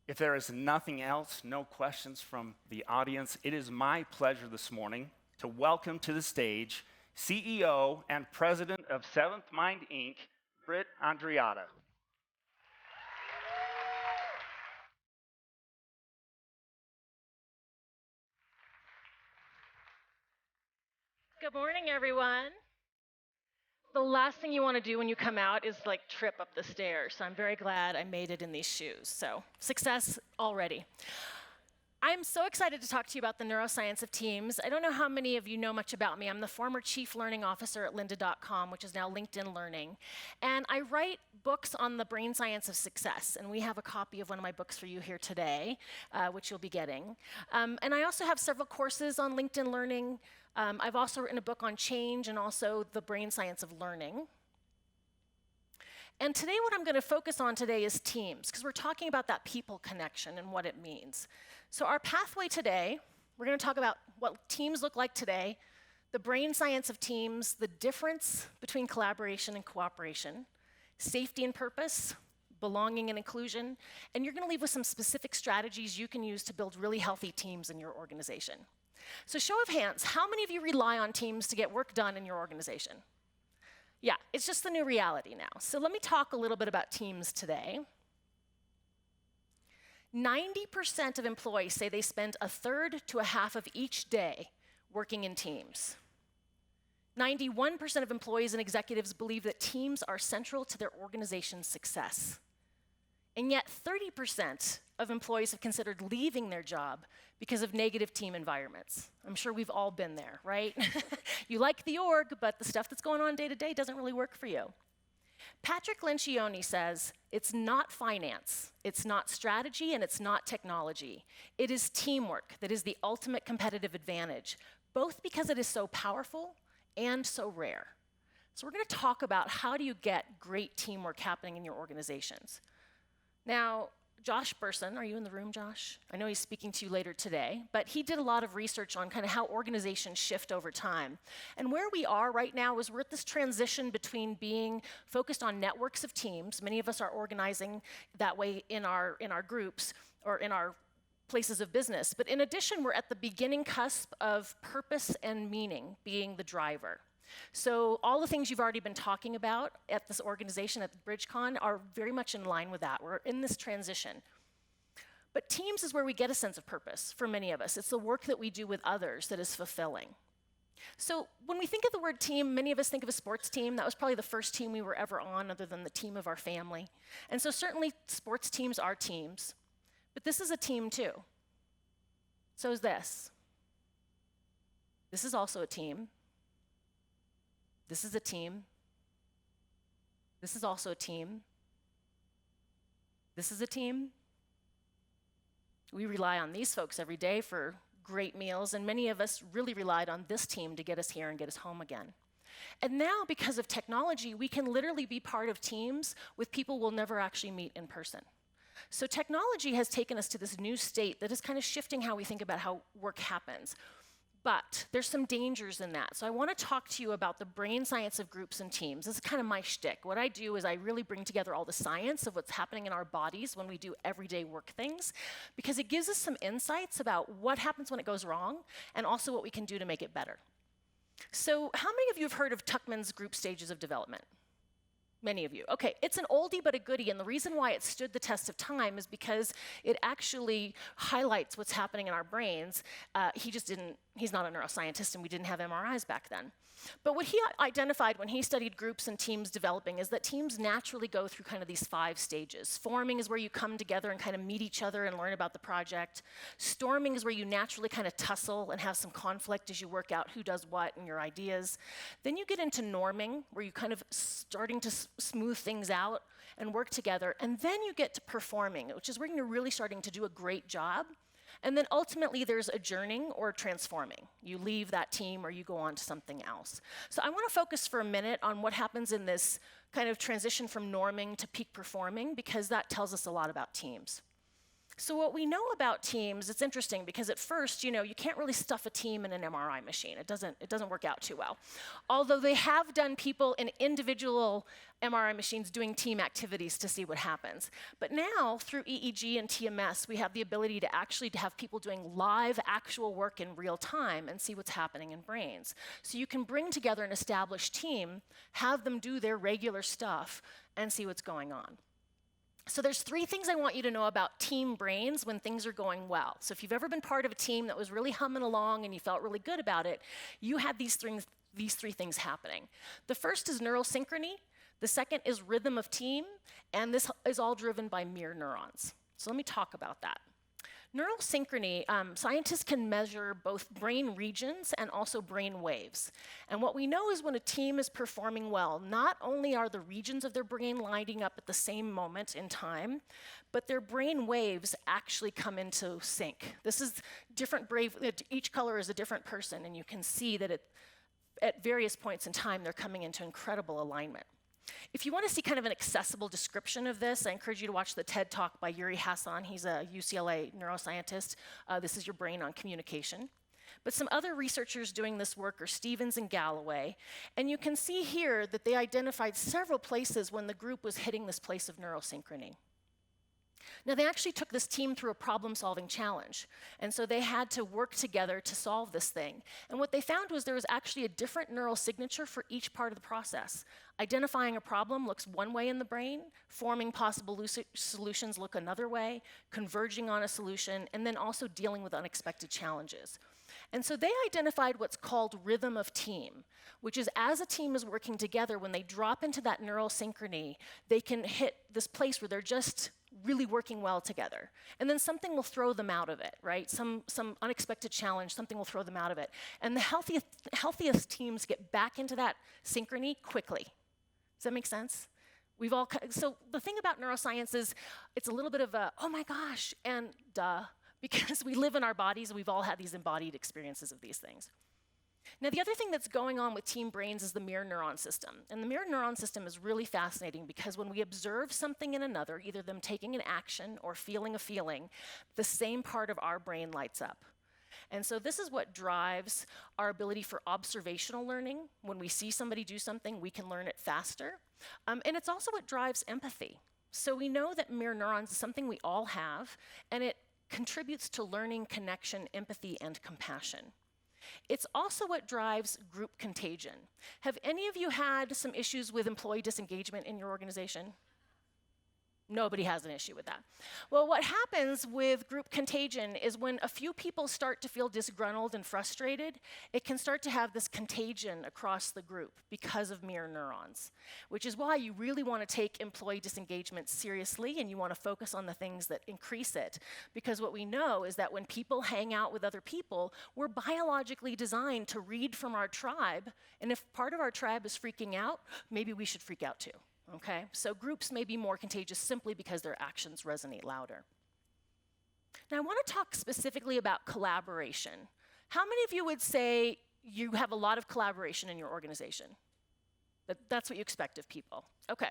If there is nothing else, no questions from the audience, it is my pleasure this morning to welcome to the stage CEO and President of Seventh Mind, Inc., Britt Andreatta. Good morning, everyone. The last thing you want to do when you come out is trip up the stairs. So I'm very glad I made it in these shoes. So success already. I'm so excited to talk to you about the neuroscience of teams. I don't know how many of you know much about me. I'm the former chief learning officer at lynda.com, which is now LinkedIn Learning. And I write books on the brain science of success. And we have a copy of one of my books for you here today, which you'll be getting. And I also have several courses on LinkedIn Learning. I've also written a book on change and also the brain science of learning. And today what I'm going to focus on today is teams, because we're talking about that people connection and what it means. So our pathway today, we're going to talk about what teams look like today, the brain science of teams, the difference between collaboration and cooperation, safety and purpose, belonging and inclusion, and you're going to leave with some specific strategies you can use to build really healthy teams in your organization. So show of hands, how many of you rely on teams to get work done in your organization? Yeah, it's just the new reality now. So let me talk a little bit about teams today. 90% of employees say they spend a third to a half of each day working in teams. 91% of employees and executives believe that teams are central to their organization's success. And yet 30% of employees have considered leaving their job because of negative team environments. I'm sure we've all been there, right? You like the org, but the stuff that's going on day to day doesn't really work for you. Patrick Lencioni says, it's not finance, it's not strategy, and it's not technology. It is teamwork that is the ultimate competitive advantage, both because it is so powerful and so rare. So we're going to talk about how do you get great teamwork happening in your organizations. Now, Josh Burson, are you in the room, Josh? I know he's speaking to you later today, but he did a lot of research on kind of how organizations shift over time. And where we are right now is we're at this transition between being focused on networks of teams. Many of us are organizing that way in our groups or in our places of business. But in addition, we're at the beginning cusp of purpose and meaning being the driver. So all the things you've already been talking about at this organization, at BridgeCon, are very much in line with that. We're in this transition. But teams is where we get a sense of purpose for many of us. It's the work that we do with others that is fulfilling. So when we think of the word team, many of us think of a sports team. That was probably the first team we were ever on other than the team of our family. And so certainly sports teams are teams. But this is a team too. So is this. This is also a team. This is a team. This is also a team. This is a team. We rely on these folks every day for great meals, and many of us really relied on this team to get us here and get us home again. And now, because of technology, we can literally be part of teams with people we'll never actually meet in person. So technology has taken us to this new state that is kind of shifting how we think about how work happens. But there's some dangers in that. So I want to talk to you about the brain science of groups and teams. This is kind of my shtick. What I do is I really bring together all the science of what's happening in our bodies when we do everyday work things, because it gives us some insights about what happens when it goes wrong and also what we can do to make it better. So how many of you have heard of Tuckman's group stages of development? Many of you. Okay, it's an oldie but a goodie, and the reason why it stood the test of time is because it actually highlights what's happening in our brains. He's not a neuroscientist, and we didn't have MRIs back then. But what he identified when he studied groups and teams developing is that teams naturally go through kind of these 5 stages. Forming is where you come together and kind of meet each other and learn about the project. Storming is where you naturally kind of tussle and have some conflict as you work out who does what and your ideas. Then you get into norming, where you kind of starting to smooth things out and work together. And then you get to performing, which is where you're really starting to do a great job. And then ultimately there's adjourning or transforming. You leave that team or you go on to something else. So I want to focus for a minute on what happens in this kind of transition from norming to peak performing, because that tells us a lot about teams. So what we know about teams, it's interesting because at first, you can't really stuff a team in an MRI machine. It doesn't work out too well. Although they have done people in individual MRI machines doing team activities to see what happens. But now, through EEG and TMS, we have the ability to actually have people doing live, actual work in real time and see what's happening in brains. So you can bring together an established team, have them do their regular stuff, and see what's going on. So there's 3 things I want you to know about team brains when things are going well. So if you've ever been part of a team that was really humming along and you felt really good about it, you had these 3 things happening. The first is neural synchrony. The second is rhythm of team. And this is all driven by mirror neurons. So let me talk about that. Neural synchrony, scientists can measure both brain regions and also brain waves. And what we know is when a team is performing well, not only are the regions of their brain lining up at the same moment in time, but their brain waves actually come into sync. This is different each color is a different person, and you can see that at various points in time, they're coming into incredible alignment. If you want to see kind of an accessible description of this, I encourage you to watch the TED Talk by Yuri Hassan. He's a UCLA neuroscientist. This is your brain on communication. But some other researchers doing this work are Stevens and Galloway. And you can see here that they identified several places when the group was hitting this place of neural synchrony. Now, they actually took this team through a problem-solving challenge. And so they had to work together to solve this thing. And what they found was there was actually a different neural signature for each part of the process. Identifying a problem looks one way in the brain, forming possible solutions look another way, converging on a solution, and then also dealing with unexpected challenges. And so they identified what's called rhythm of team, which is as a team is working together, when they drop into that neural synchrony, they can hit this place where they're just really working well together. And then something will throw them out of it, right? Some unexpected challenge, something will throw them out of it. And the healthiest teams get back into that synchrony quickly. Does that make sense? So the thing about neuroscience is it's a little bit of a, oh my gosh, and duh, because we live in our bodies, and we've all had these embodied experiences of these things. Now, the other thing that's going on with team brains is the mirror neuron system. And the mirror neuron system is really fascinating because when we observe something in another, either them taking an action or feeling a feeling, the same part of our brain lights up. And so this is what drives our ability for observational learning. When we see somebody do something, we can learn it faster. And it's also what drives empathy. So we know that mirror neurons is something we all have, and it contributes to learning, connection, empathy, and compassion. It's also what drives group contagion. Have any of you had some issues with employee disengagement in your organization? Nobody has an issue with that. Well, what happens with group contagion is when a few people start to feel disgruntled and frustrated, it can start to have this contagion across the group because of mirror neurons, which is why you really want to take employee disengagement seriously and you want to focus on the things that increase it. Because what we know is that when people hang out with other people, we're biologically designed to read from our tribe, and if part of our tribe is freaking out, maybe we should freak out too. Okay, so groups may be more contagious simply because their actions resonate louder. Now, I want to talk specifically about collaboration. How many of you would say you have a lot of collaboration in your organization? That's what you expect of people. Okay,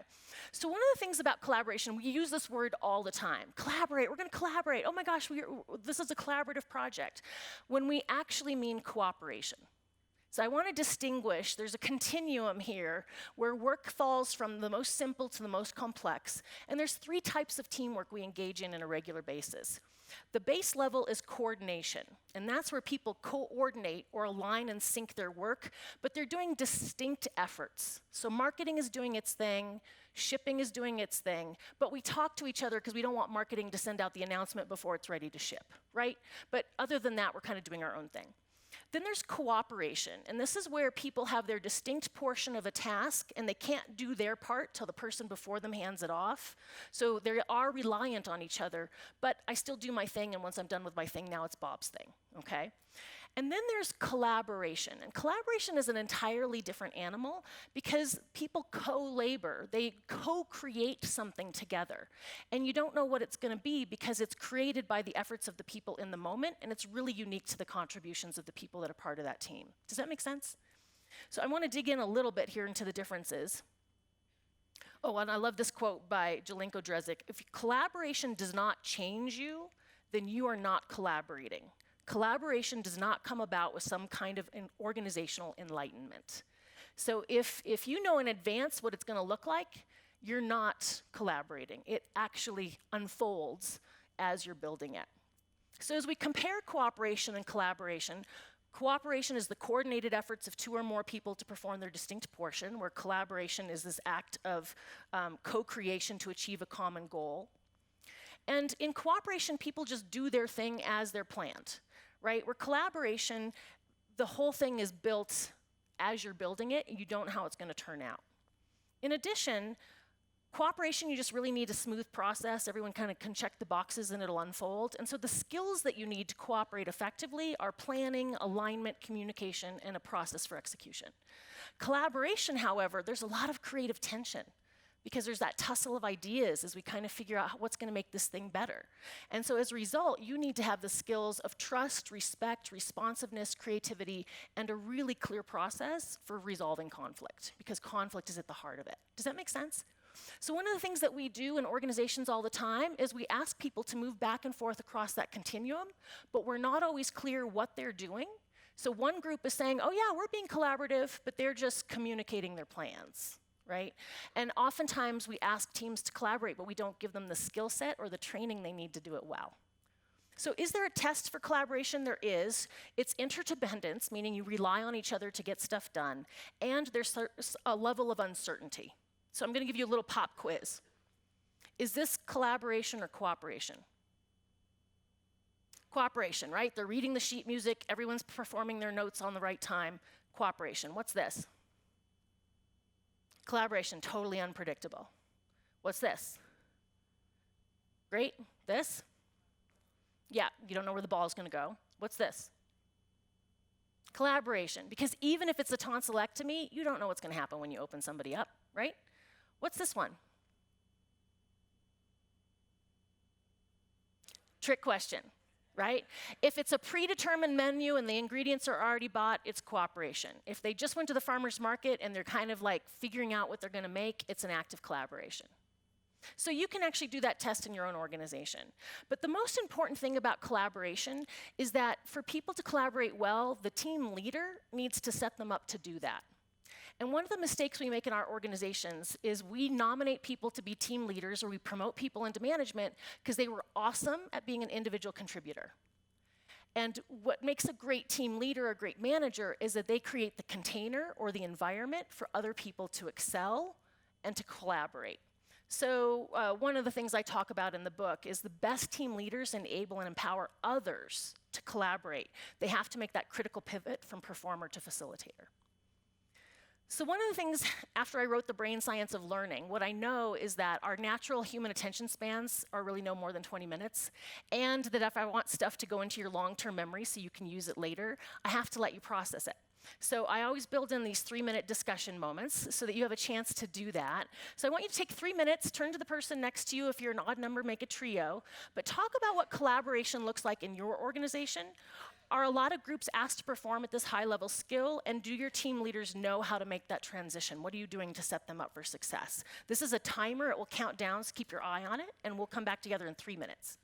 so one of the things about collaboration, we use this word all the time. Collaborate, we're going to collaborate. Oh my gosh, this is a collaborative project. When we actually mean cooperation. So I want to distinguish, there's a continuum here where work falls from the most simple to the most complex, and there's 3 types of teamwork we engage in on a regular basis. The base level is coordination, and that's where people coordinate or align and sync their work, but they're doing distinct efforts. So marketing is doing its thing, shipping is doing its thing, but we talk to each other because we don't want marketing to send out the announcement before it's ready to ship, right? But other than that, we're kind of doing our own thing. Then there's cooperation, and this is where people have their distinct portion of a task, and they can't do their part till the person before them hands it off. So they are reliant on each other, but I still do my thing, and once I'm done with my thing, now it's Bob's thing, okay? And then there's collaboration, and collaboration is an entirely different animal because people co-labor, they co-create something together. And you don't know what it's gonna be because it's created by the efforts of the people in the moment, and it's really unique to the contributions of the people that are part of that team. Does that make sense? So I wanna dig in a little bit here into the differences. Oh, and I love this quote by Jelenko Drezic. If collaboration does not change you, then you are not collaborating. Collaboration does not come about with some kind of an organizational enlightenment. So if you know in advance what it's going to look like, you're not collaborating. It actually unfolds as you're building it. So as we compare cooperation and collaboration, cooperation is the coordinated efforts of two or more people to perform their distinct portion, where collaboration is this act of co-creation to achieve a common goal. And in cooperation, people just do their thing as they're planned, right? Where collaboration, the whole thing is built as you're building it, and you don't know how it's going to turn out. In addition, cooperation, you just really need a smooth process. Everyone kind of can check the boxes and it'll unfold. And so the skills that you need to cooperate effectively are planning, alignment, communication, and a process for execution. Collaboration, however, there's a lot of creative tension because there's that tussle of ideas as we kind of figure out what's going to make this thing better. And so as a result, you need to have the skills of trust, respect, responsiveness, creativity, and a really clear process for resolving conflict, because conflict is at the heart of it. Does that make sense? So one of the things that we do in organizations all the time is we ask people to move back and forth across that continuum, but we're not always clear what they're doing. So one group is saying, oh yeah, we're being collaborative, but they're just communicating their plans, right? And oftentimes we ask teams to collaborate, but we don't give them the skill set or the training they need to do it well. So is there a test for collaboration? There is. It's interdependence, meaning you rely on each other to get stuff done, and there's a level of uncertainty. So I'm going to give you a little pop quiz. Is this collaboration or cooperation? Cooperation, right? They're reading the sheet music, everyone's performing their notes on the right time. Cooperation. What's this? Collaboration, totally unpredictable. What's this? Great. This? Yeah, you don't know where the ball is going to go. What's this? Collaboration, because even if it's a tonsillectomy, you don't know what's going to happen when you open somebody up, right? What's this one? Trick question, right? If it's a predetermined menu and the ingredients are already bought, it's cooperation. If they just went to the farmer's market and they're kind of like figuring out what they're going to make, it's an act of collaboration. So you can actually do that test in your own organization. But the most important thing about collaboration is that for people to collaborate well, the team leader needs to set them up to do that. And one of the mistakes we make in our organizations is we nominate people to be team leaders, or we promote people into management because they were awesome at being an individual contributor. And what makes a great team leader, a great manager, is that they create the container or the environment for other people to excel and to collaborate. So one of the things I talk about in the book is the best team leaders enable and empower others to collaborate. They have to make that critical pivot from performer to facilitator. So one of the things, after I wrote The Brain Science of Learning, what I know is that our natural human attention spans are really no more than 20 minutes, and that if I want stuff to go into your long-term memory so you can use it later, I have to let you process it. So I always build in these 3-minute discussion moments so that you have a chance to do that. So I want you to take 3 minutes, turn to the person next to you. If you're an odd number, make a trio. But talk about what collaboration looks like in your organization. Are a lot of groups asked to perform at this high-level skill? And do your team leaders know how to make that transition? What are you doing to set them up for success? This is a timer. It will count down, so keep your eye on it. And we'll come back together in 3 minutes.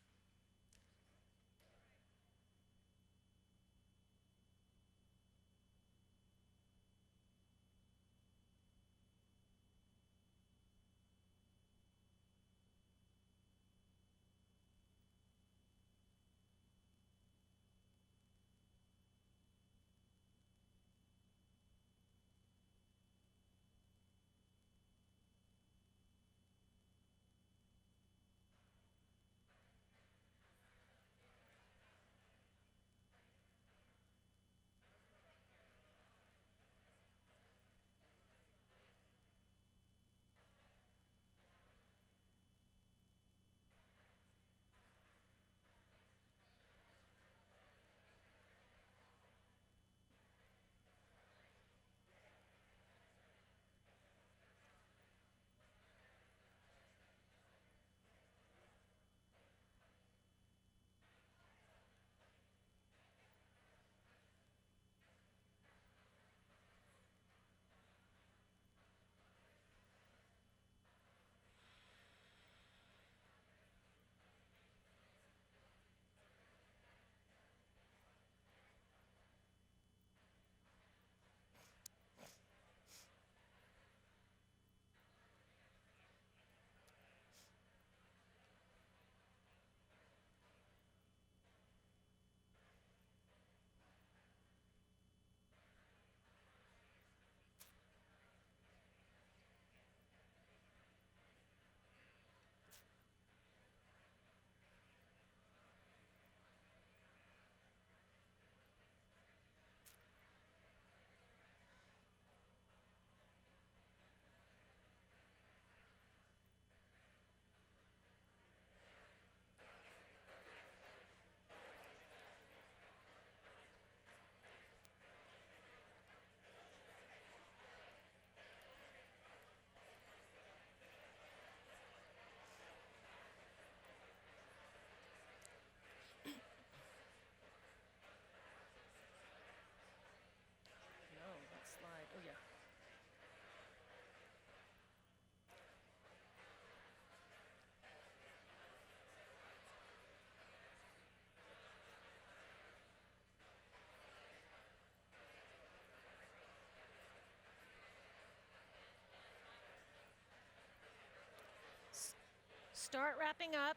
Start wrapping up.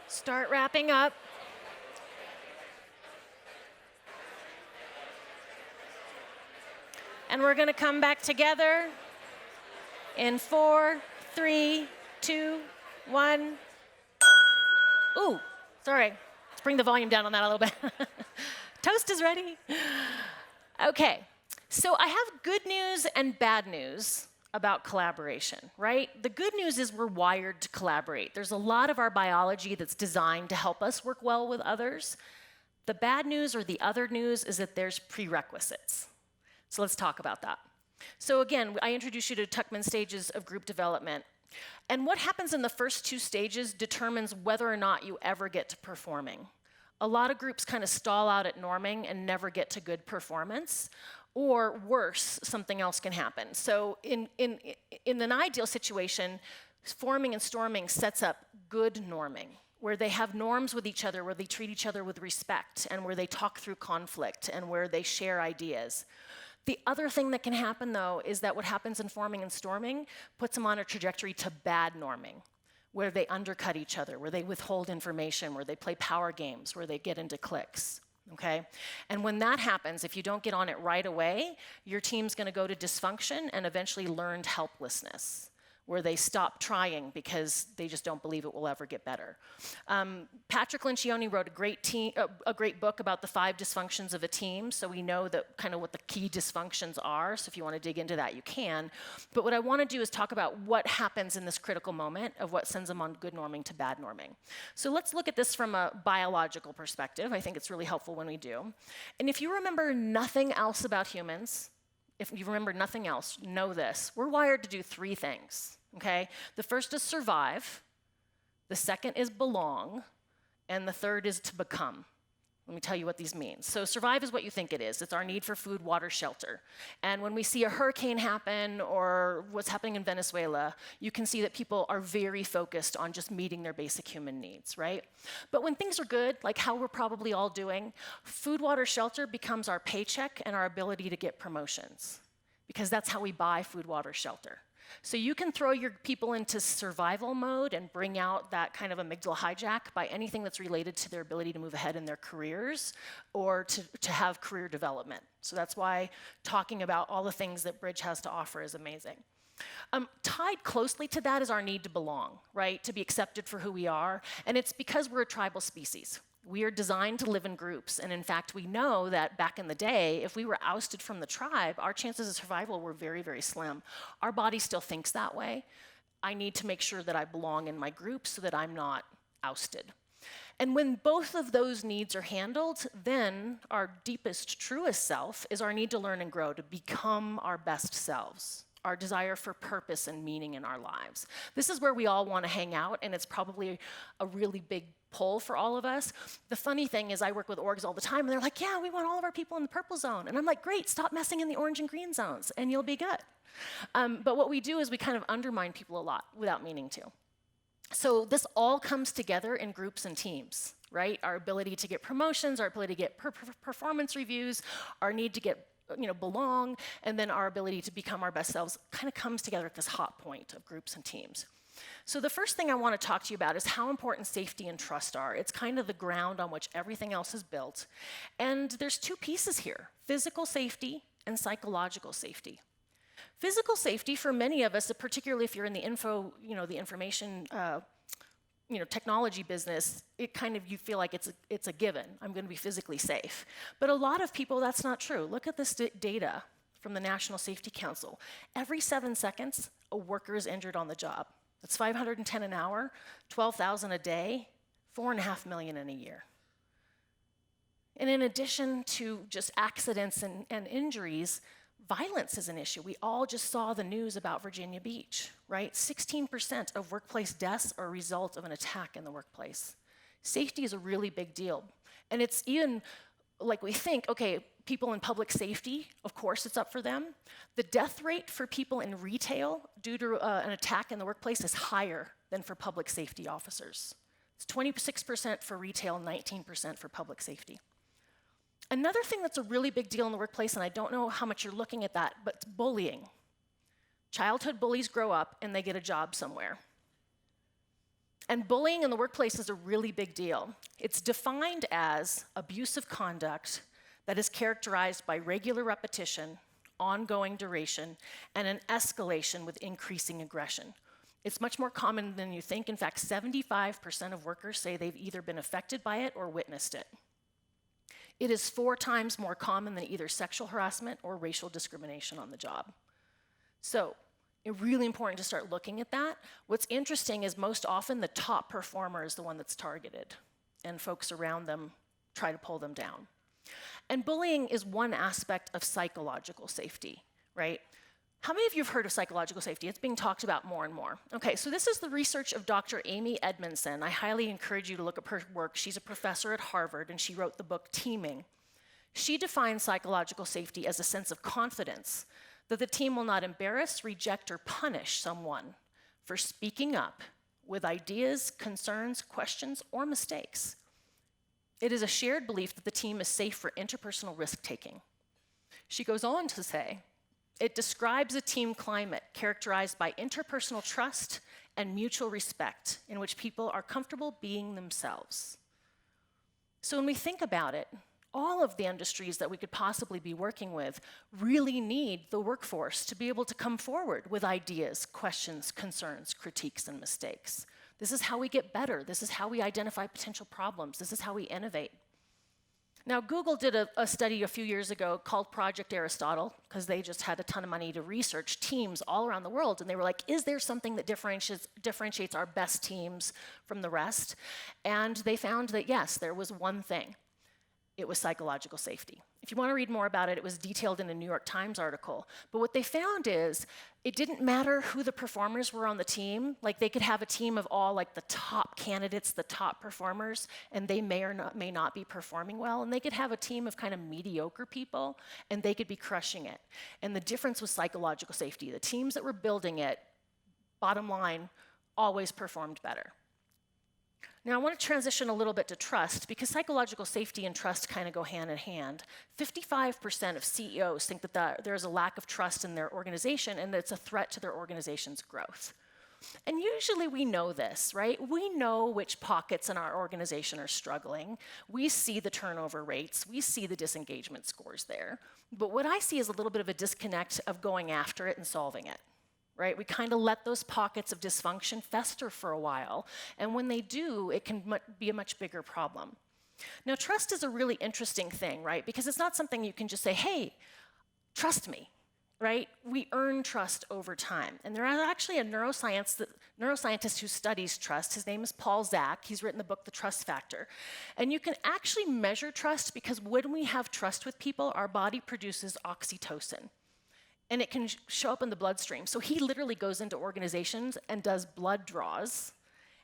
Start wrapping up. And we're going to come back together in 4, 3, 2, 1. Ooh, sorry. Let's bring the volume down on that a little bit. Toast is ready. Okay, so I have good news and bad news about collaboration, right? The good news is we're wired to collaborate. There's a lot of our biology that's designed to help us work well with others. The bad news or the other news is that there's prerequisites. So let's talk about that. So again, I introduced you to Tuckman stages of group development. And what happens in the first 2 stages determines whether or not you ever get to performing. A lot of groups kind of stall out at norming and never get to good performance. Or worse, something else can happen. So in an ideal situation, forming and storming sets up good norming, where they have norms with each other, where they treat each other with respect, and where they talk through conflict, and where they share ideas. The other thing that can happen, though, is that what happens in forming and storming puts them on a trajectory to bad norming, where they undercut each other, where they withhold information, where they play power games, where they get into cliques, okay? And when that happens, if you don't get on it right away, your team's gonna go to dysfunction and eventually learned helplessness, where they stop trying because they just don't believe it will ever get better. Patrick Lencioni wrote a great book about the 5 dysfunctions of a team, so we know that kind of what the key dysfunctions are, so if you want to dig into that, you can. But what I want to do is talk about what happens in this critical moment of what sends them on good norming to bad norming. So let's look at this from a biological perspective. I think it's really helpful when we do. And if you remember nothing else about humans, if you remember nothing else, know this. We're wired to do 3 things, okay? The first is survive, the second is belong, and the third is to become. Let me tell you what these mean. So survive is what you think it is. It's our need for food, water, shelter. And when we see a hurricane happen or what's happening in Venezuela, you can see that people are very focused on just meeting their basic human needs, right? But when things are good, like how we're probably all doing, food, water, shelter becomes our paycheck and our ability to get promotions, because that's how we buy food, water, shelter. So you can throw your people into survival mode and bring out that kind of amygdala hijack by anything that's related to their ability to move ahead in their careers or to have career development. So that's why talking about all the things that Bridge has to offer is amazing. Tied closely to that is our need to belong, right? To be accepted for who we are. And it's because we're a tribal species. We are designed to live in groups, and in fact, we know that back in the day, if we were ousted from the tribe, our chances of survival were very, very slim. Our body still thinks that way. I need to make sure that I belong in my group so that I'm not ousted. And when both of those needs are handled, then our deepest, truest self is our need to learn and grow, to become our best selves, our desire for purpose and meaning in our lives. This is where we all want to hang out, and it's probably a really big pull for all of us. The funny thing is I work with orgs all the time, and they're like, yeah, we want all of our people in the purple zone. And I'm like, great, stop messing in the orange and green zones, and you'll be good. But what we do is we kind of undermine people a lot without meaning to. So this all comes together in groups and teams, right? Our ability to get promotions, our ability to get performance reviews, our need to get belong, and then our ability to become our best selves kind of comes together at this hot point of groups and teams. So the first thing I want to talk to you about is how important safety and trust are. It's kind of the ground on which everything else is built. And there's 2 pieces here: physical safety and psychological safety. Physical safety, for many of us, particularly if you're in the information technology business, you feel like it's a given. I'm going to be physically safe. But a lot of people, that's not true. Look at this data from the National Safety Council. Every 7 seconds, a worker is injured on the job. That's 510 an hour, 12,000 a day, 4.5 million in a year. And in addition to just accidents and injuries, violence is an issue. We all just saw the news about Virginia Beach, right? 16% of workplace deaths are a result of an attack in the workplace. Safety is a really big deal. And it's even like we think, okay, people in public safety, of course it's up for them. The death rate for people in retail due to an attack in the workplace is higher than for public safety officers. It's 26% for retail, 19% for public safety. Another thing that's a really big deal in the workplace, and I don't know how much you're looking at that, but it's bullying. Childhood bullies grow up and they get a job somewhere. And bullying in the workplace is a really big deal. It's defined as abusive conduct that is characterized by regular repetition, ongoing duration, and an escalation with increasing aggression. It's much more common than you think. In fact, 75% of workers say they've either been affected by it or witnessed it. It is 4 times more common than either sexual harassment or racial discrimination on the job. So, it's really important to start looking at that. What's interesting is most often the top performer is the one that's targeted, and folks around them try to pull them down. And bullying is one aspect of psychological safety, right? How many of you have heard of psychological safety? It's being talked about more and more. Okay, so this is the research of Dr. Amy Edmondson. I highly encourage you to look up her work. She's a professor at Harvard, and she wrote the book Teaming. She defines psychological safety as a sense of confidence that the team will not embarrass, reject, or punish someone for speaking up with ideas, concerns, questions, or mistakes. It is a shared belief that the team is safe for interpersonal risk-taking. She goes on to say, it describes a team climate characterized by interpersonal trust and mutual respect in which people are comfortable being themselves. So when we think about it, all of the industries that we could possibly be working with really need the workforce to be able to come forward with ideas, questions, concerns, critiques, and mistakes. This is how we get better. This is how we identify potential problems. This is how we innovate. Now, Google did a study a few years ago called Project Aristotle, because they just had a ton of money to research teams all around the world, and they were like, is there something that differentiates our best teams from the rest? And they found that, yes, there was one thing. It was psychological safety. If you want to read more about it, it was detailed in a New York Times article. But what they found is it didn't matter who the performers were on the team. Like, they could have a team of all like the top candidates, the top performers, and they may not be performing well. And they could have a team of kind of mediocre people, and they could be crushing it. And the difference was psychological safety. The teams that were building it, bottom line, always performed better. Now, I want to transition a little bit to trust, because psychological safety and trust kind of go hand in hand. 55% of CEOs think that there's a lack of trust in their organization and that it's a threat to their organization's growth. And usually we know this, right? We know which pockets in our organization are struggling. We see the turnover rates. We see the disengagement scores there. But what I see is a little bit of a disconnect of going after it and solving it. Right? We kind of let those pockets of dysfunction fester for a while, and when they do, it can be a much bigger problem. Now, trust is a really interesting thing, right? Because it's not something you can just say, hey, trust me, right? We earn trust over time. And there is actually a neuroscientist who studies trust. His name is Paul Zak. He's written the book, The Trust Factor. And you can actually measure trust because when we have trust with people, our body produces oxytocin. And it can show up in the bloodstream. So he literally goes into organizations and does blood draws,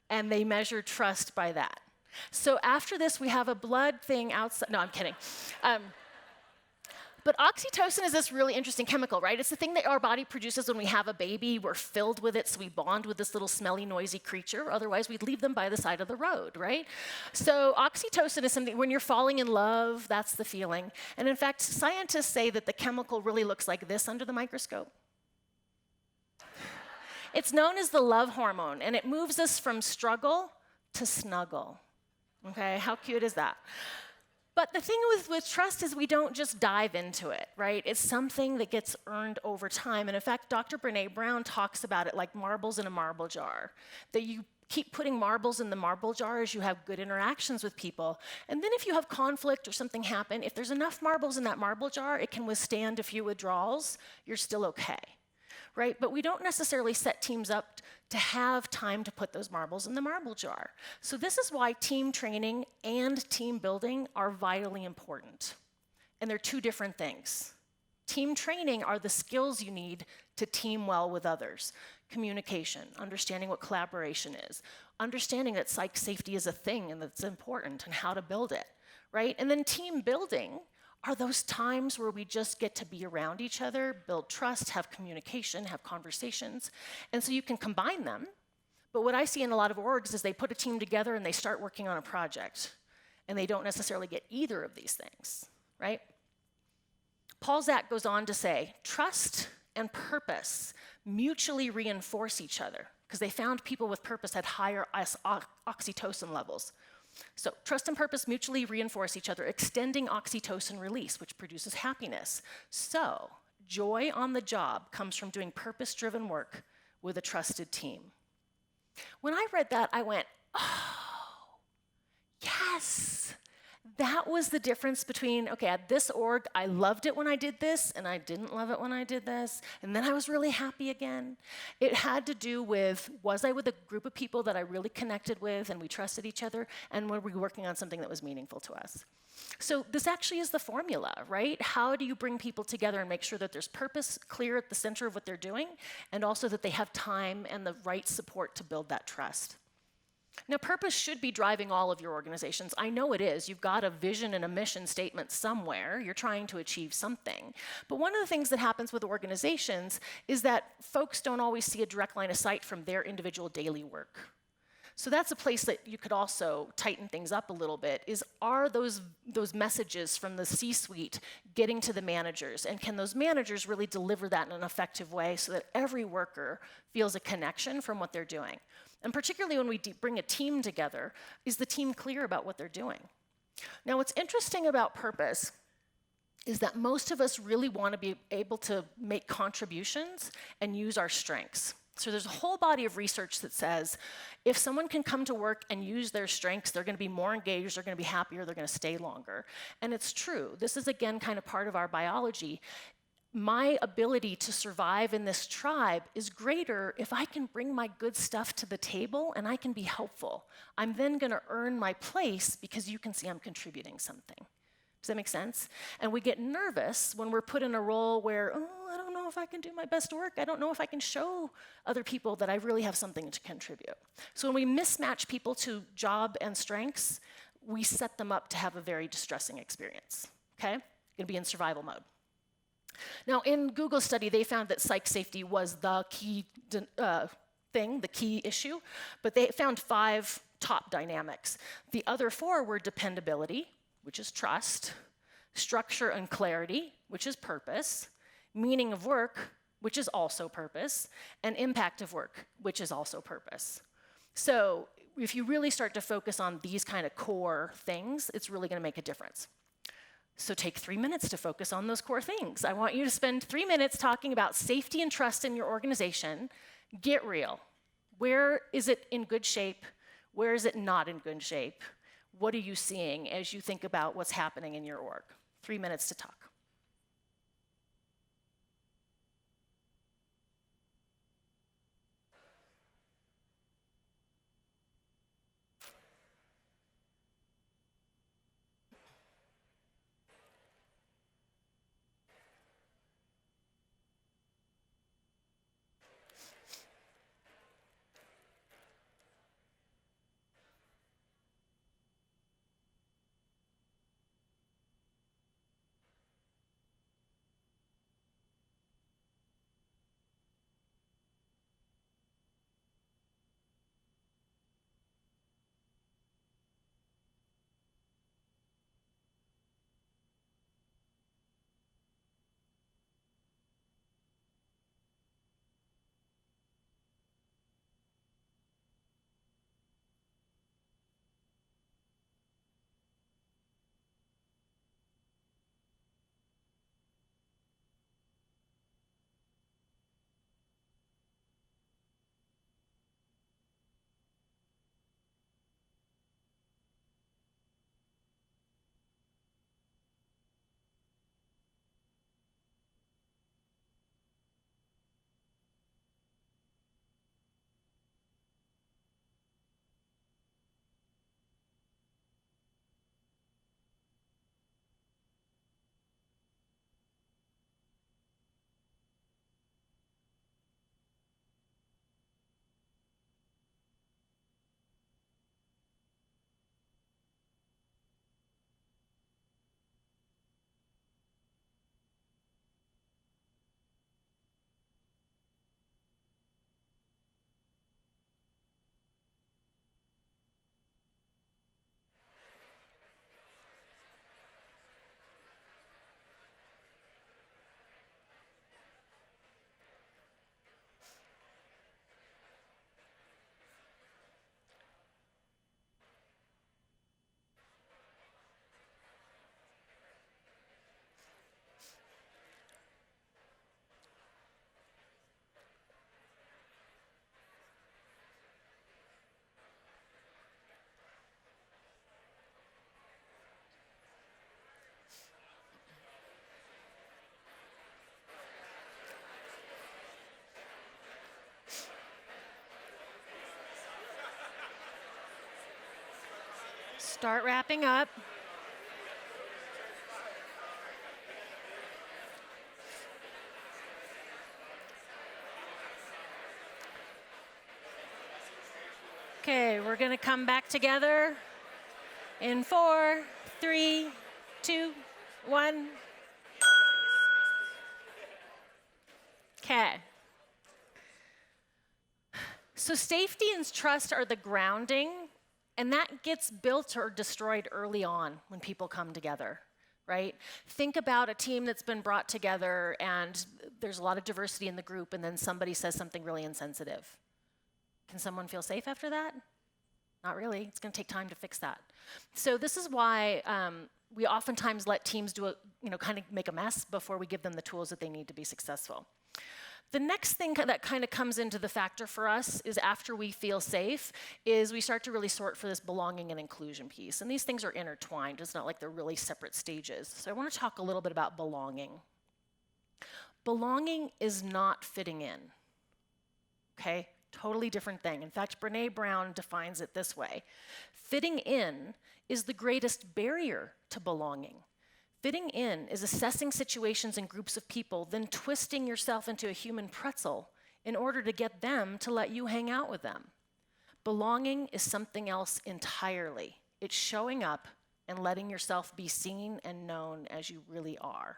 and they measure trust by that. So after this, we have a blood thing outside. No, I'm kidding. But oxytocin is this really interesting chemical, right? It's the thing that our body produces when we have a baby. We're filled with it, so we bond with this little smelly, noisy creature. Otherwise, we'd leave them by the side of the road, right? So oxytocin is something, when you're falling in love, that's the feeling. And in fact, scientists say that the chemical really looks like this under the microscope. It's known as the love hormone, and it moves us from struggle to snuggle. Okay, how cute is that? But the thing with trust is we don't just dive into it, right? It's something that gets earned over time. And in fact, Dr. Brené Brown talks about it like marbles in a marble jar, that you keep putting marbles in the marble jar as you have good interactions with people. And then if you have conflict or something happen, if there's enough marbles in that marble jar, it can withstand a few withdrawals. You're still okay, right? But we don't necessarily set teams up to have time to put those marbles in the marble jar. So this is why team training and team building are vitally important. And they're two different things. Team training are the skills you need to team well with others. Communication, understanding what collaboration is, understanding that psych safety is a thing and that's important and how to build it, right? And then team building are those times where we just get to be around each other, build trust, have communication, have conversations. And so you can combine them. But what I see in a lot of orgs is they put a team together and they start working on a project. And they don't necessarily get either of these things, right? Paul Zak goes on to say, trust and purpose mutually reinforce each other. because they found people with purpose had higher oxytocin levels. So trust and purpose mutually reinforce each other, extending oxytocin release, which produces happiness. So joy on the job comes from doing purpose-driven work with a trusted team. When I read that, I went, oh, yes. That was the difference between, okay, at this org, I loved it when I did this, and I didn't love it when I did this, and then I was really happy again. It had to do with, was I with a group of people that I really connected with, and we trusted each other, and were we working on something that was meaningful to us? So this actually is the formula, right? How do you bring people together and make sure that there's purpose clear at the center of what they're doing, and also that they have time and the right support to build that trust? Now, purpose should be driving all of your organizations. I know it is. You've got a vision and a mission statement somewhere. You're trying to achieve something. But one of the things that happens with organizations is that folks don't always see a direct line of sight from their individual daily work. So that's a place that you could also tighten things up a little bit, is are those messages from the C-suite getting to the managers? And can those managers really deliver that in an effective way so that every worker feels a connection from what they're doing? And particularly when we bring a team together, is the team clear about what they're doing? Now, what's interesting about purpose is that most of us really want to be able to make contributions and use our strengths. So there's a whole body of research that says if someone can come to work and use their strengths, they're going to be more engaged, they're going to be happier, they're going to stay longer. And it's true. This is, again, kind of part of our biology. My ability to survive in this tribe is greater if I can bring my good stuff to the table and I can be helpful. I'm then going to earn my place because you can see I'm contributing something. Does that make sense? And we get nervous when we're put in a role where, oh, I don't know if I can do my best work. I don't know if I can show other people that I really have something to contribute. So when we mismatch people to job and strengths, we set them up to have a very distressing experience, okay? Going to be in survival mode. Now, in Google's study, they found that psych safety was the key thing, the key issue, but they found 5 top dynamics. The other 4 were dependability, which is trust, structure and clarity, which is purpose, meaning of work, which is also purpose, and impact of work, which is also purpose. So if you really start to focus on these kind of core things, it's really going to make a difference. So take 3 minutes to focus on those core things. I want you to spend 3 minutes talking about safety and trust in your organization. Get real. Where is it in good shape? Where is it not in good shape? What are you seeing as you think about what's happening in your org? 3 minutes to talk. Start wrapping up. Okay, we're going to come back together in 4, 3, 2, 1. Okay. So safety and trust are the grounding, and that gets built or destroyed early on when people come together, right? Think about a team that's been brought together and there's a lot of diversity in the group, and then somebody says something really insensitive. Can someone feel safe after that? Not really. It's going to take time to fix that. So this is why we oftentimes let teams do kind of make a mess before we give them the tools that they need to be successful. The next thing that kind of comes into the factor for us is after we feel safe, is we start to really sort for this belonging and inclusion piece. And these things are intertwined. It's not like they're really separate stages. So I want to talk a little bit about belonging. Belonging is not fitting in, okay? Totally different thing. In fact, Brené Brown defines it this way. Fitting in is the greatest barrier to belonging. Fitting in is assessing situations and groups of people, then twisting yourself into a human pretzel in order to get them to let you hang out with them. Belonging is something else entirely. It's showing up and letting yourself be seen and known as you really are.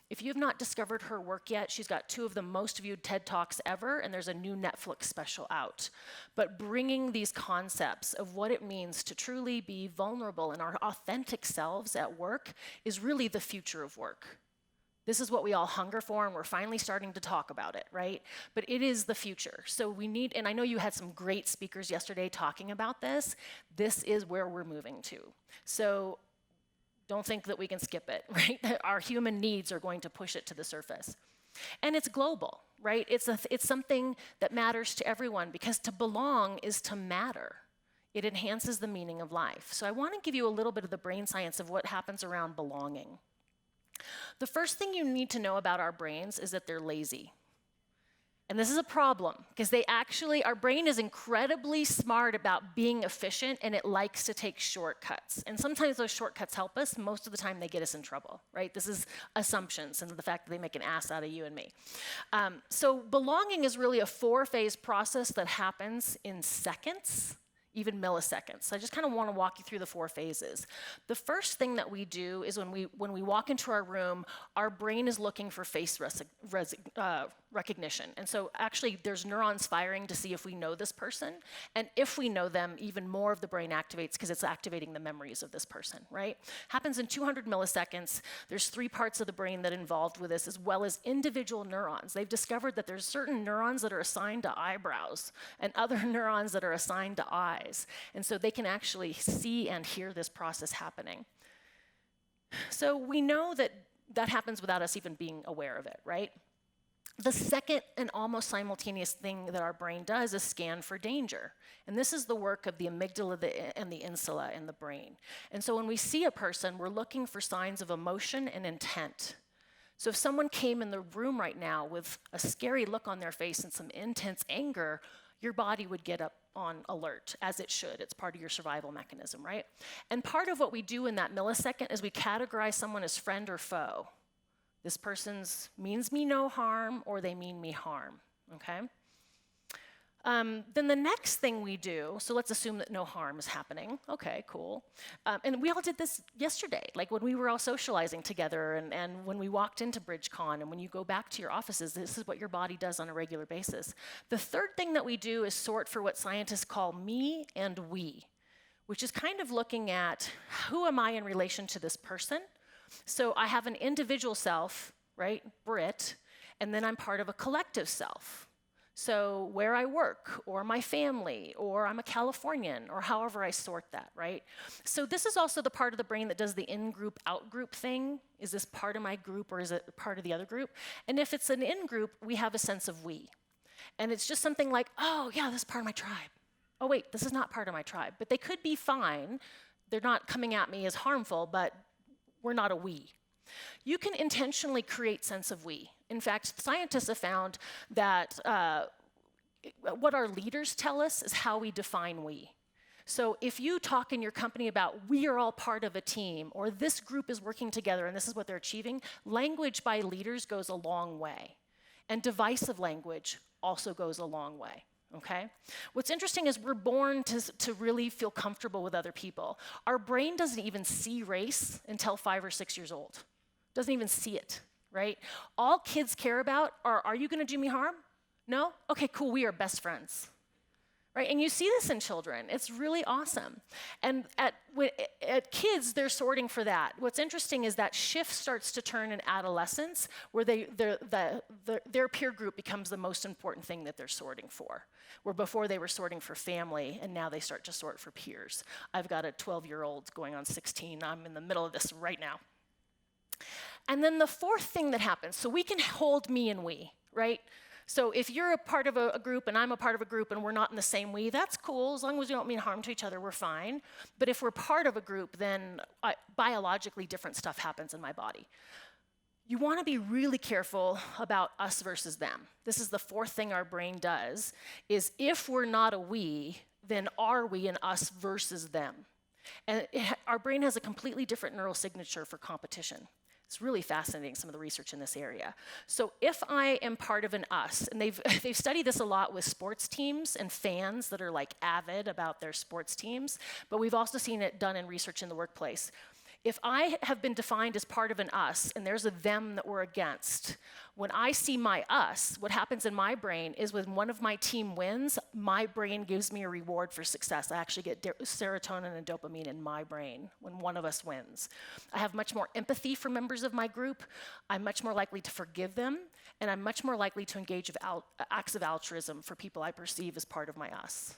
If you have not discovered her work yet, she's got 2 of the most viewed TED Talks ever, and there's a new Netflix special out. But bringing these concepts of what it means to truly be vulnerable in our authentic selves at work is really the future of work. This is what we all hunger for, and we're finally starting to talk about it, right? But it is the future. So we need, and I know you had some great speakers yesterday talking about this. This is where we're moving to. So don't think that we can skip it, right? Our human needs are going to push it to the surface. And it's global, right? It's something that matters to everyone, because to belong is to matter. It enhances the meaning of life. So I want to give you a little bit of the brain science of what happens around belonging. The first thing you need to know about our brains is that they're lazy. And this is a problem, because our brain is incredibly smart about being efficient, and it likes to take shortcuts. And sometimes those shortcuts help us. Most of the time, they get us in trouble, right? This is assumptions and the fact that they make an ass out of you and me. So belonging is really a 4-phase process that happens in seconds, even milliseconds. So I just kind of want to walk you through the 4 phases. The first thing that we do is when we walk into our room, our brain is looking for face recognition. And so actually there's neurons firing to see if we know this person. And if we know them, even more of the brain activates because it's activating the memories of this person, right? Happens in 200 milliseconds. There's 3 parts of the brain that are involved with this, as well as individual neurons. They've discovered that there's certain neurons that are assigned to eyebrows and other neurons that are assigned to eyes. And so they can actually see and hear this process happening. So we know that that happens without us even being aware of it, right? The second and almost simultaneous thing that our brain does is scan for danger. And this is the work of the amygdala and the insula in the brain. And so when we see a person, we're looking for signs of emotion and intent. So if someone came in the room right now with a scary look on their face and some intense anger, your body would get up on alert, as it should. It's part of your survival mechanism, right? And part of what we do in that millisecond is we categorize someone as friend or foe. This person means me no harm, or they mean me harm, okay? Then the next thing we do, so let's assume that no harm is happening. Okay, cool. And we all did this yesterday, like when we were all socializing together and when we walked into BridgeCon, and when you go back to your offices, this is what your body does on a regular basis. The third thing that we do is sort for what scientists call me and we, which is kind of looking at who am I in relation to this person? So I have an individual self, right, Britt, and then I'm part of a collective self. So where I work, or my family, or I'm a Californian, or however I sort that, right? So this is also the part of the brain that does the in-group, out-group thing. Is this part of my group, or is it part of the other group? And if it's an in-group, we have a sense of we. And it's just something like, oh, yeah, this is part of my tribe. Oh, wait, this is not part of my tribe. But they could be fine. They're not coming at me as harmful, but we're not a we. You can intentionally create sense of we. In fact, scientists have found that what our leaders tell us is how we define we. So if you talk in your company about we are all part of a team, or this group is working together and this is what they're achieving, language by leaders goes a long way. And divisive language also goes a long way. Okay? What's interesting is we're born to really feel comfortable with other people. Our brain doesn't even see race until 5 or 6 years old. Doesn't even see it, right? All kids care about are you gonna do me harm? No? Okay, cool, we are best friends. Right? And you see this in children. It's really awesome. And at kids, they're sorting for that. What's interesting is that shift starts to turn in adolescence, where their peer group becomes the most important thing that they're sorting for. Where before they were sorting for family, and now they start to sort for peers. I've got a 12-year-old going on 16. I'm in the middle of this right now. And then the fourth thing that happens, so we can hold me and we, right? So if you're a part of a group and I'm a part of a group and we're not in the same we, that's cool. As long as we don't mean harm to each other, we're fine. But if we're part of a group, then biologically different stuff happens in my body. You want to be really careful about us versus them. This is the fourth thing our brain does, is if we're not a we, then are we an us versus them? And our brain has a completely different neural signature for competition. It's really fascinating, some of the research in this area. So if I am part of an us, and they've studied this a lot with sports teams and fans that are like avid about their sports teams, but we've also seen it done in research in the workplace. If I have been defined as part of an us, and there's a them that we're against, when I see my us, what happens in my brain is when one of my team wins, my brain gives me a reward for success. I actually get serotonin and dopamine in my brain when one of us wins. I have much more empathy for members of my group. I'm much more likely to forgive them, and I'm much more likely to engage in acts of altruism for people I perceive as part of my us.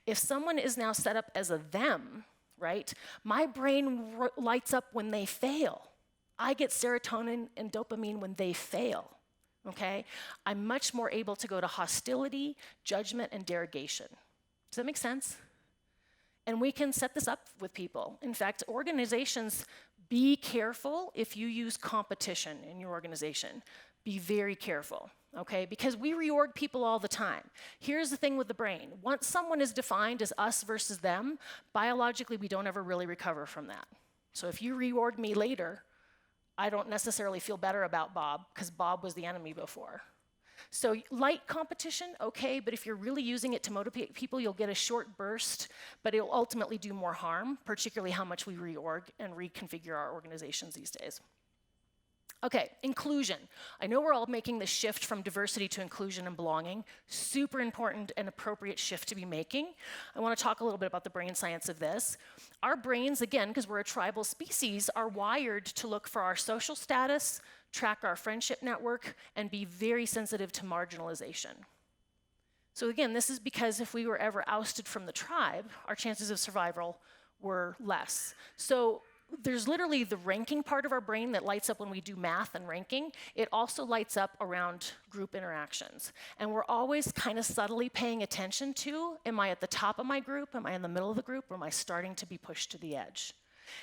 If someone is now set up as a them, right? My brain lights up when they fail. I get serotonin and dopamine when they fail, okay? I'm much more able to go to hostility, judgment, and derogation. Does that make sense? And we can set this up with people. In fact, organizations, be careful if you use competition in your organization. Be very careful. Okay, because we reorg people all the time. Here's the thing with the brain. Once someone is defined as us versus them, biologically, we don't ever really recover from that. So if you reorg me later, I don't necessarily feel better about Bob, because Bob was the enemy before. So light competition, okay, but if you're really using it to motivate people, you'll get a short burst, but it'll ultimately do more harm, particularly how much we reorg and reconfigure our organizations these days. Okay, inclusion. I know we're all making the shift from diversity to inclusion and belonging. Super important and appropriate shift to be making. I want to talk a little bit about the brain science of this. Our brains, again, because we're a tribal species, are wired to look for our social status, track our friendship network, and be very sensitive to marginalization. So again, this is because if we were ever ousted from the tribe, our chances of survival were less. So there's literally the ranking part of our brain that lights up when we do math and ranking. It also lights up around group interactions. And we're always kind of subtly paying attention to, am I at the top of my group? Am I in the middle of the group? Or am I starting to be pushed to the edge?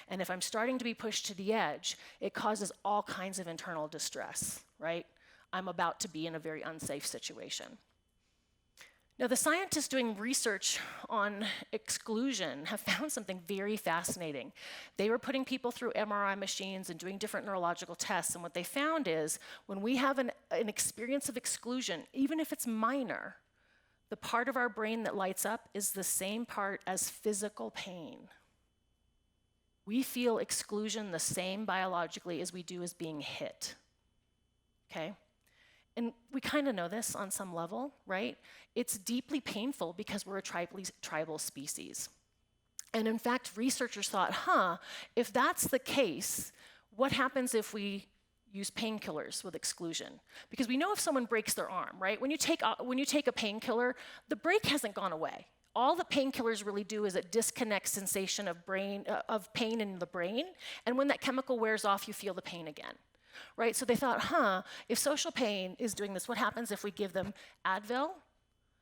And if I'm starting to be pushed to the edge, it causes all kinds of internal distress, right? I'm about to be in a very unsafe situation. Now, the scientists doing research on exclusion have found something very fascinating. They were putting people through MRI machines and doing different neurological tests, and what they found is when we have an experience of exclusion, even if it's minor, the part of our brain that lights up is the same part as physical pain. We feel exclusion the same biologically as we do as being hit, okay? And we kind of know this on some level, right? It's deeply painful because we're a tribal species. And in fact, researchers thought, if that's the case, what happens if we use painkillers with exclusion? Because we know if someone breaks their arm, right? When you take a painkiller, the break hasn't gone away. All the painkillers really do is it disconnects sensation of pain in the brain, and when that chemical wears off, you feel the pain again. Right, so they thought, if social pain is doing this, what happens if we give them Advil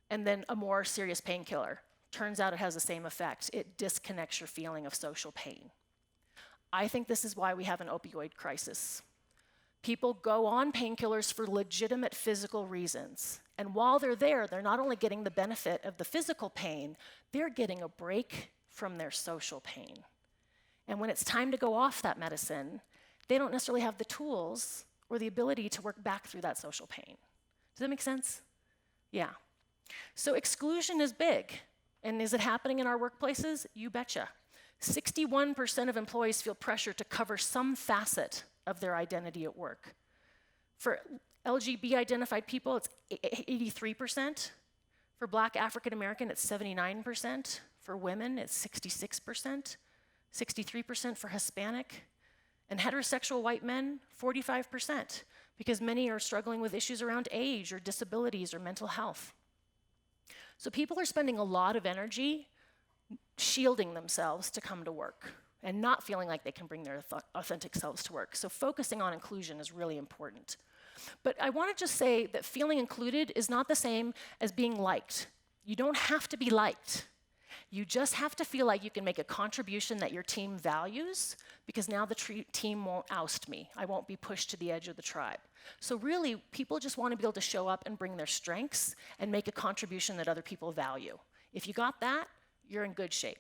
and then a more serious painkiller? Turns out it has the same effect. It disconnects your feeling of social pain. I think this is why we have an opioid crisis. People go on painkillers for legitimate physical reasons. And while they're there, they're not only getting the benefit of the physical pain, they're getting a break from their social pain. And when it's time to go off that medicine, they don't necessarily have the tools or the ability to work back through that social pain. Does that make sense? Yeah. So exclusion is big. And is it happening in our workplaces? You betcha. 61% of employees feel pressure to cover some facet of their identity at work. For LGBT identified people, it's 83%. For Black African American, it's 79%. For women, it's 66%. 63% for Hispanic. And heterosexual white men, 45%, because many are struggling with issues around age or disabilities or mental health. So people are spending a lot of energy shielding themselves to come to work and not feeling like they can bring their authentic selves to work. So focusing on inclusion is really important. But I want to just say that feeling included is not the same as being liked. You don't have to be liked. You just have to feel like you can make a contribution that your team values, because now the team won't oust me. I won't be pushed to the edge of the tribe. So really, people just want to be able to show up and bring their strengths and make a contribution that other people value. If you got that, you're in good shape.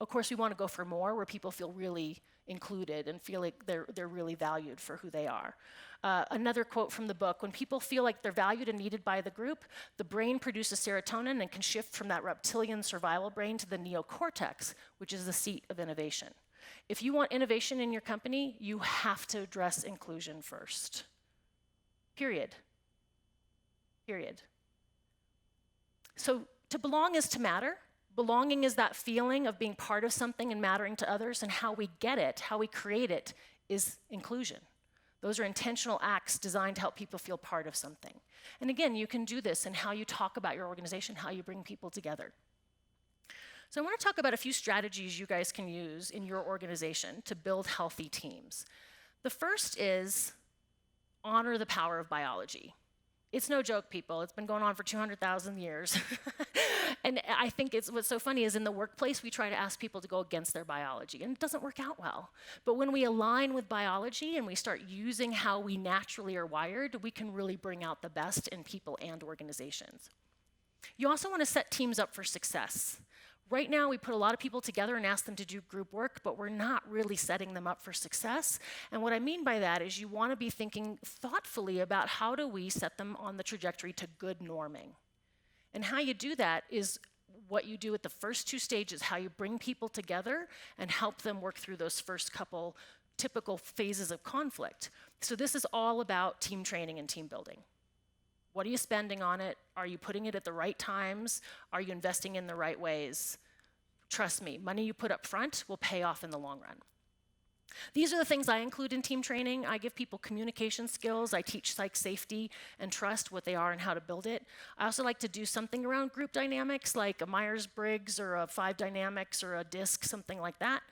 Of course, we want to go for more, where people feel really included and feel like they're really valued for who they are. Another quote from the book: when people feel like they're valued and needed by the group, the brain produces serotonin and can shift from that reptilian survival brain to the neocortex, which is the seat of innovation. If you want innovation in your company, you have to address inclusion first. Period. Period. So to belong is to matter. Belonging is that feeling of being part of something and mattering to others, and how we get it, how we create it, is inclusion. Those are intentional acts designed to help people feel part of something. And again, you can do this in how you talk about your organization, how you bring people together. So I want to talk about a few strategies you guys can use in your organization to build healthy teams. The first is honor the power of biology. It's no joke, people. It's been going on for 200,000 years. And I think what's so funny is in the workplace, we try to ask people to go against their biology, and it doesn't work out well. But when we align with biology and we start using how we naturally are wired, we can really bring out the best in people and organizations. You also want to set teams up for success. Right now, we put a lot of people together and ask them to do group work, but we're not really setting them up for success. And what I mean by that is you want to be thinking thoughtfully about how do we set them on the trajectory to good norming. And how you do that is what you do at the first two stages, how you bring people together and help them work through those first couple typical phases of conflict. So this is all about team training and team building. What are you spending on it? Are you putting it at the right times? Are you investing in the right ways? Trust me, money you put up front will pay off in the long run. These are the things I include in team training. I give people communication skills. I teach psych safety and trust, what they are and how to build it. I also like to do something around group dynamics, like a Myers-Briggs or a 5 dynamics or a DISC, something like that.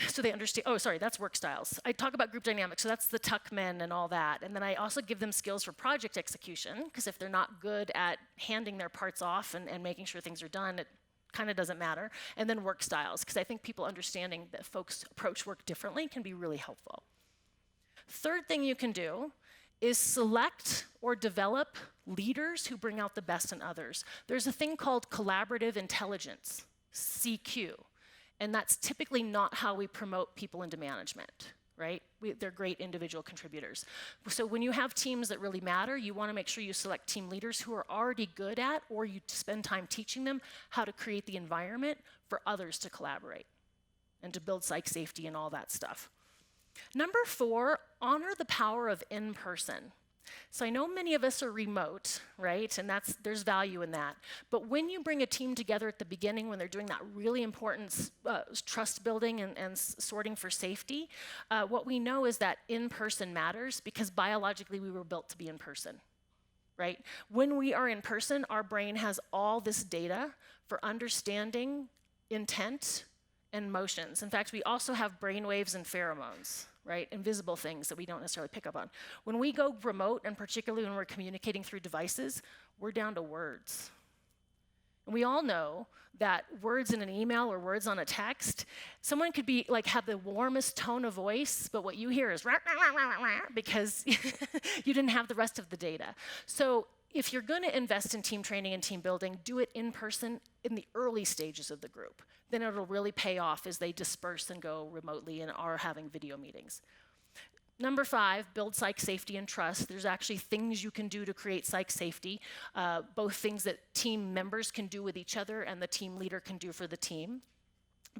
So they understand. Oh, sorry, that's work styles. I talk about group dynamics, so that's the tuckmen and all that. And then I also give them skills for project execution, because if they're not good at handing their parts off and making sure things are done, it kind of doesn't matter. And then work styles, because I think people understanding that folks approach work differently can be really helpful. Third thing you can do is select or develop leaders who bring out the best in others. There's a thing called collaborative intelligence, CQ, and that's typically not how we promote people into management, right? They're great individual contributors. So when you have teams that really matter, you want to make sure you select team leaders who are already good at, or you spend time teaching them how to create the environment for others to collaborate and to build psych safety and all that stuff. Number 4, honor the power of in-person. So I know many of us are remote, right? And there's value in that. But when you bring a team together at the beginning, when they're doing that really important trust building and sorting for safety, what we know is that in-person matters, because biologically we were built to be in person, right? When we are in person, our brain has all this data for understanding intent and motions. In fact, we also have brain waves and pheromones, right? Invisible things that we don't necessarily pick up on. When we go remote, and particularly when we're communicating through devices, we're down to words. And we all know that words in an email or words on a text, someone could be like have the warmest tone of voice, but what you hear is rah, rah, rah, rah, rah, because you didn't have the rest of the data. So if you're going to invest in team training and team building, do it in person in the early stages of the group. Then it'll really pay off as they disperse and go remotely and are having video meetings. Number 5, build psych safety and trust. There's actually things you can do to create psych safety, both things that team members can do with each other and the team leader can do for the team.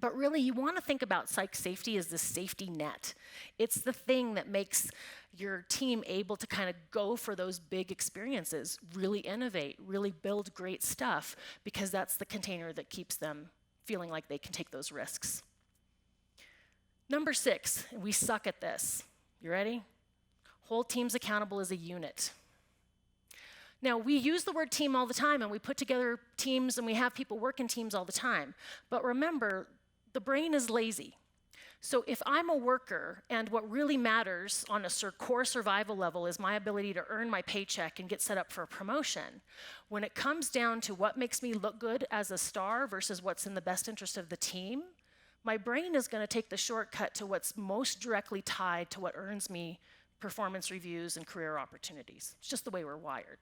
But really, you want to think about psych safety as the safety net. It's the thing that makes your team able to kind of go for those big experiences, really innovate, really build great stuff, because that's the container that keeps them feeling like they can take those risks. Number 6, we suck at this. You ready? Hold teams accountable as a unit. Now, we use the word team all the time, and we put together teams, and we have people work in teams all the time. But remember, the brain is lazy. So if I'm a worker, and what really matters on a core survival level is my ability to earn my paycheck and get set up for a promotion, when it comes down to what makes me look good as a star versus what's in the best interest of the team, my brain is going to take the shortcut to what's most directly tied to what earns me performance reviews and career opportunities. It's just the way we're wired.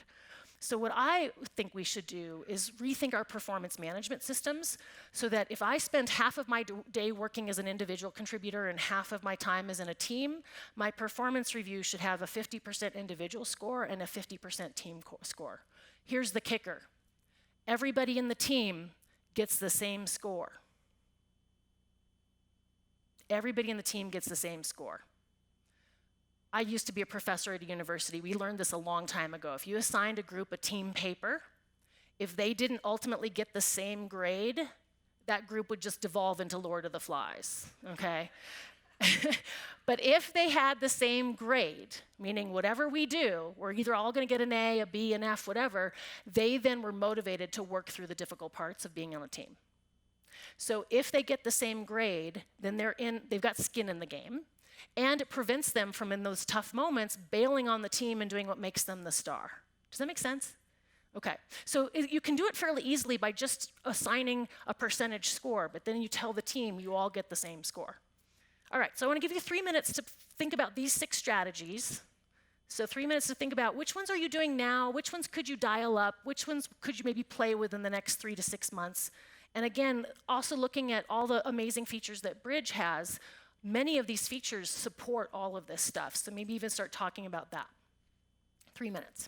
So what I think we should do is rethink our performance management systems so that if I spend half of my day working as an individual contributor and half of my time as in a team, my performance review should have a 50% individual score and a 50% team score. Here's the kicker. Everybody in the team gets the same score. Everybody in the team gets the same score. I used to be a professor at a university. We learned this a long time ago. If you assigned a group a team paper, if they didn't ultimately get the same grade, that group would just devolve into Lord of the Flies, okay? But if they had the same grade, meaning whatever we do, we're either all going to get an A, a B, an F, whatever, they then were motivated to work through the difficult parts of being on a team. So if they get the same grade, then they've got skin in the game, and it prevents them from, in those tough moments, bailing on the team and doing what makes them the star. Does that make sense? Okay, so you can do it fairly easily by just assigning a percentage score, but then you tell the team you all get the same score. All right, so I want to give you 3 minutes to think about these 6 strategies. So 3 minutes to think about which ones are you doing now, which ones could you dial up, which ones could you maybe play with in the next 3 to 6 months. And again, also looking at all the amazing features that Bridge has, many of these features support all of this stuff. So maybe even start talking about that. 3 minutes.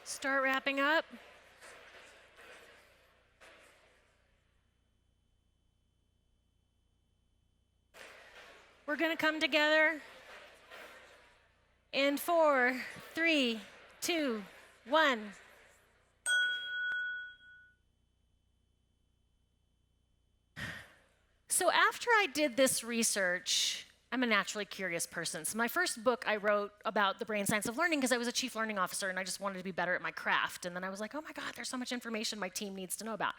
start wrapping up. We're going to come together in 4, 3, 2, 1. So after I did this research, I'm a naturally curious person. So my first book I wrote about the brain science of learning because I was a chief learning officer and I just wanted to be better at my craft. And then I was like, oh my God, there's so much information my team needs to know about.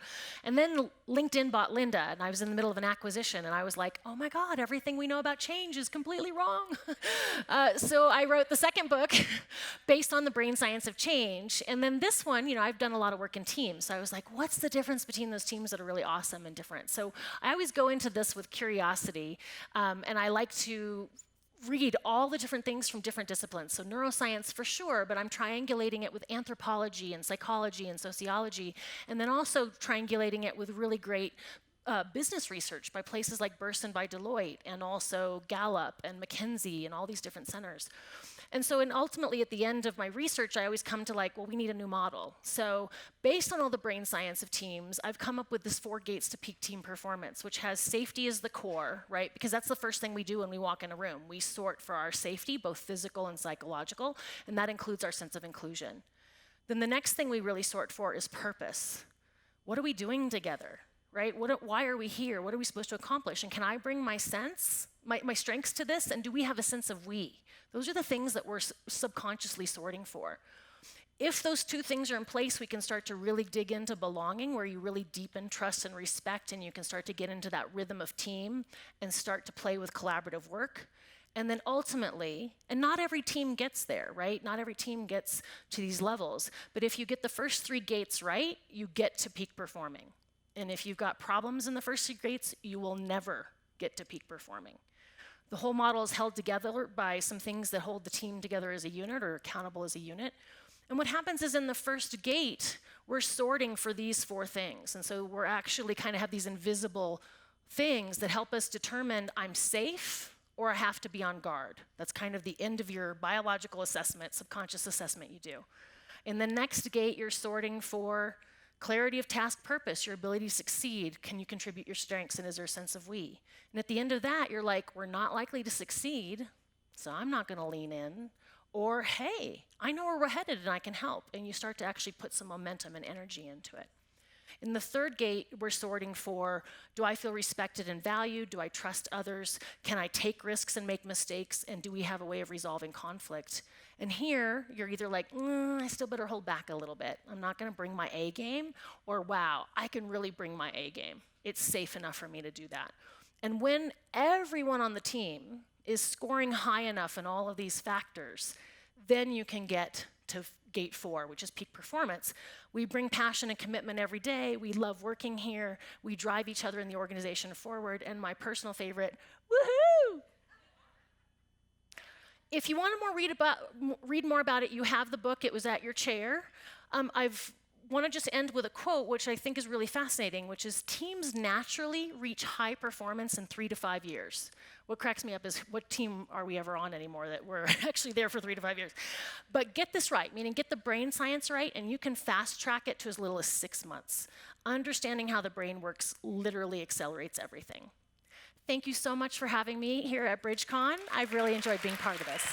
And then LinkedIn bought Linda and I was in the middle of an acquisition and I was like, oh my God, everything we know about change is completely wrong. So I wrote the second book based on the brain science of change. And then this one, I've done a lot of work in teams. So I was like, what's the difference between those teams that are really awesome and different? So I always go into this with curiosity and I like to read all the different things from different disciplines. So neuroscience for sure, but I'm triangulating it with anthropology and psychology and sociology, and then also triangulating it with really great business research by places like Burson by Deloitte, and also Gallup and McKinsey and all these different centers. And so ultimately at the end of my research, I always come to well, we need a new model. So based on all the brain science of teams, I've come up with this 4 gates to peak team performance, which has safety as the core, right? Because that's the first thing we do when we walk in a room. We sort for our safety, both physical and psychological, and that includes our sense of inclusion. Then the next thing we really sort for is purpose. What are we doing together? Right? Why are we here? What are we supposed to accomplish? And can I bring my strengths to this? And do we have a sense of we? Those are the things that we're subconsciously sorting for. If those 2 things are in place, we can start to really dig into belonging, where you really deepen trust and respect, and you can start to get into that rhythm of team and start to play with collaborative work. And then ultimately, and not every team gets there, right? Not every team gets to these levels. But if you get the first 3 gates right, you get to peak performing. And if you've got problems in the first 3 gates, you will never get to peak performing. The whole model is held together by some things that hold the team together as a unit or accountable as a unit. And what happens is in the first gate, we're sorting for these 4 things. And so we're actually kind of have these invisible things that help us determine I'm safe or I have to be on guard. That's kind of the end of your biological assessment, subconscious assessment you do. In the next gate, you're sorting for clarity of task purpose, your ability to succeed. Can you contribute your strengths, and is there a sense of we? And at the end of that, you're like, we're not likely to succeed, so I'm not going to lean in. Or, hey, I know where we're headed and I can help. And you start to actually put some momentum and energy into it. In the third gate, we're sorting for, do I feel respected and valued? Do I trust others? Can I take risks and make mistakes? And do we have a way of resolving conflict? And here, you're either like, I still better hold back a little bit. I'm not going to bring my A game. Or, wow, I can really bring my A game. It's safe enough for me to do that. And when everyone on the team is scoring high enough in all of these factors, then you can get to gate 4, which is peak performance. We bring passion and commitment every day. We love working here. We drive each other in the organization forward. And my personal favorite, woohoo! If you want to read more about it, you have the book. It was at your chair. I want to just end with a quote, which I think is really fascinating, which is, teams naturally reach high performance in 3 to 5 years. What cracks me up is, what team are we ever on anymore that we're actually there for 3 to 5 years? But get this right, meaning get the brain science right, and you can fast track it to as little as 6 months. Understanding how the brain works literally accelerates everything. Thank you so much for having me here at BridgeCon. I've really enjoyed being part of this.